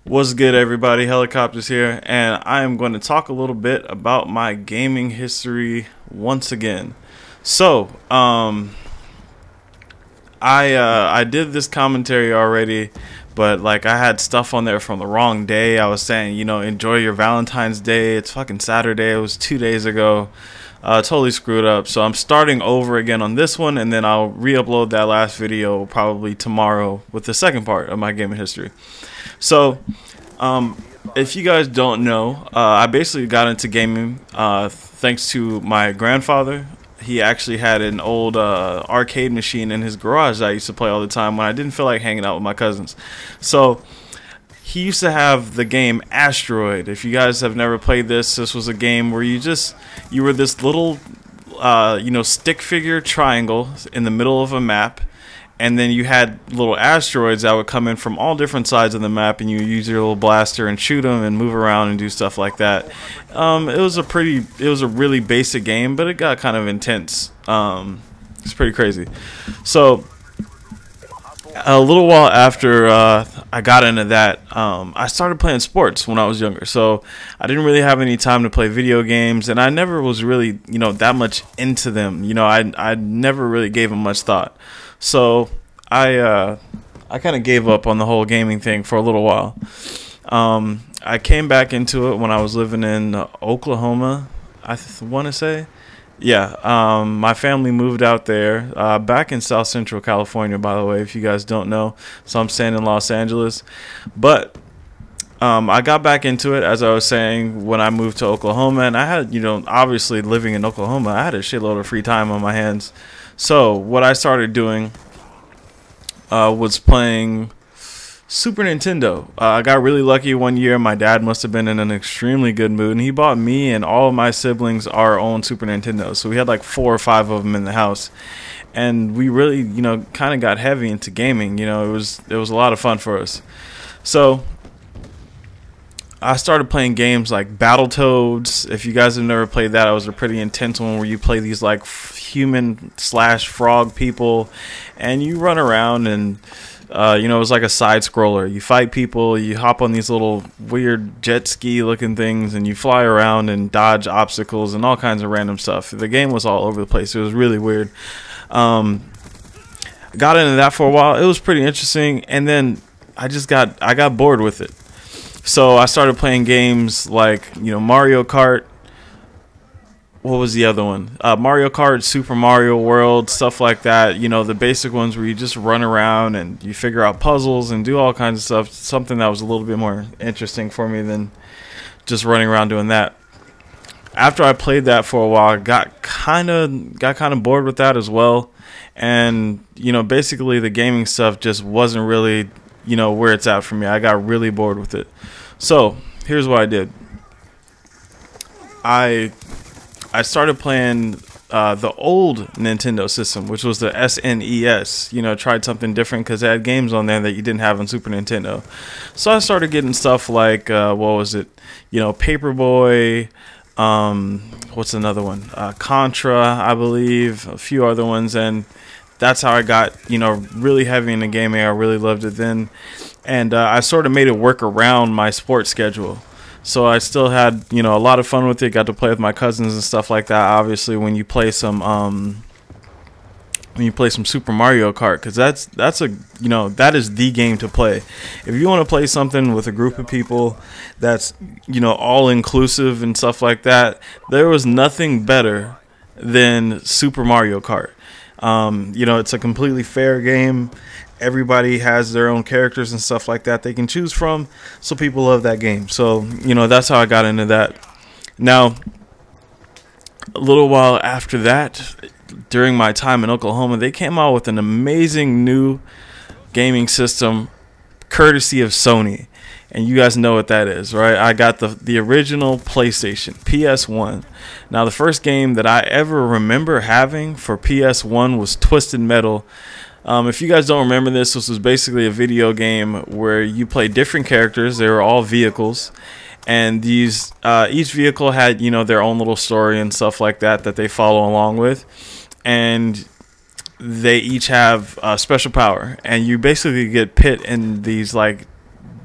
What's good, everybody? xXHellacopterz here, and I am going to talk a little bit about my gaming history once again. So, I did this commentary already, but like I had stuff on there from the wrong day. I was saying, enjoy your Valentine's Day. It's fucking Saturday. It was 2 days ago. Totally screwed up. So I'm starting over again on this one, and then I'll re-upload that last video probably tomorrow with the second part of my gaming history. So, if you guys don't know, I basically got into gaming thanks to my grandfather. He actually had an old arcade machine in his garage that I used to play all the time when I didn't feel like hanging out with my cousins. So he used to have the game Asteroid. If you guys have never played this was a game where you were this little stick figure triangle in the middle of a map, and then you had little asteroids that would come in from all different sides of the map, and you use your little blaster and shoot them and move around and do stuff like that. It was a really basic game, but it got kind of intense. It's pretty crazy. So a little while after I got into that, I started playing sports when I was younger. So I didn't really have any time to play video games, and I never was really, that much into them. I never really gave them much thought. So I kind of gave up on the whole gaming thing for a little while. I came back into it when I was living in Oklahoma, I want to say. Yeah, my family moved out there back in South Central California, by the way, if you guys don't know. So I'm staying in Los Angeles. But I got back into it, as I was saying, when I moved to Oklahoma. And I had, obviously living in Oklahoma, I had a shitload of free time on my hands. So what I started doing was playing Super Nintendo. I got really lucky one year. My dad must have been in an extremely good mood, and he bought me and all of my siblings our own Super Nintendo. So we had like 4 or 5 of them in the house, and we really, kind of got heavy into gaming. It was a lot of fun for us. So I started playing games like Battletoads. If you guys have never played that, it was a pretty intense one where you play these like human/frog people, and you run around and it was like a side scroller. You fight people, you hop on these little weird jet ski looking things, and you fly around and dodge obstacles and all kinds of random stuff. The game was all over the place. It was really weird. Got into that for a while. It was pretty interesting, and then I got bored with it. So I started playing games like, Mario Kart. What was the other one? Mario Kart, Super Mario World, stuff like that. The basic ones where you just run around and you figure out puzzles and do all kinds of stuff. Something that was a little bit more interesting for me than just running around doing that. After I played that for a while, I got kind of bored with that as well. And, basically the gaming stuff just wasn't really, where it's at for me. I got really bored with it. So here's what I did. I started playing the old Nintendo system, which was the SNES. Tried something different because it had games on there that you didn't have on Super Nintendo. So I started getting stuff like, what was it? Paperboy. What's another one? Contra, I believe. A few other ones. And that's how I got, really heavy into gaming. I really loved it then. And I sort of made it work around my sports schedule. So I still had, a lot of fun with it. Got to play with my cousins and stuff like that. Obviously, when you play some Super Mario Kart, because that is the game to play. If you want to play something with a group of people that's, all inclusive and stuff like that, there was nothing better than Super Mario Kart. It's a completely fair game. Everybody has their own characters and stuff like that they can choose from, so people love that game. So that's how I got into that. Now, a little while after that, during my time in Oklahoma, they came out with an amazing new gaming system courtesy of Sony, and you guys know what that is, right? I got the original PlayStation, PS1. Now, the first game that I ever remember having for PS1 was Twisted Metal. If you guys don't remember this was basically a video game where you play different characters. They were all vehicles, and these each vehicle had their own little story and stuff like that they follow along with, and they each have special power, and you basically get pit in these like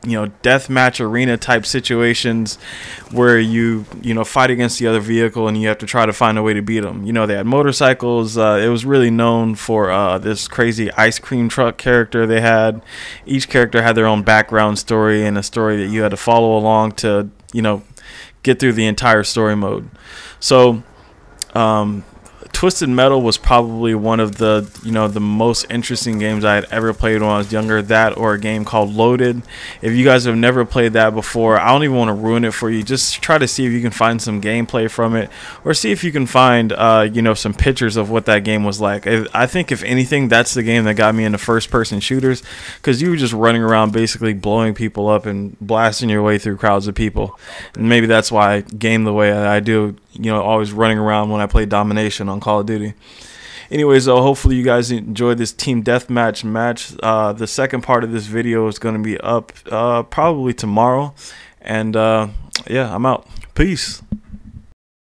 deathmatch arena type situations where you fight against the other vehicle and you have to try to find a way to beat them. They had motorcycles. It was really known for this crazy ice cream truck character they had. Each character had their own background story and a story that you had to follow along to get through the entire story mode. So Twisted Metal was probably one of the the most interesting games I had ever played when I was younger. That, or a game called Loaded. If you guys have never played that before, I don't even want to ruin it for you. Just try to see if you can find some gameplay from it, or see if you can find some pictures of what that game was like. I think if anything, that's the game that got me into first person shooters, because you were just running around basically blowing people up and blasting your way through crowds of people. And maybe that's why I game the way I do, always running around when I play Domination on Call of Duty. Anyways, though, hopefully you guys enjoyed this team deathmatch match. The second part of this video is going to be up probably tomorrow. And yeah, I'm out. Peace.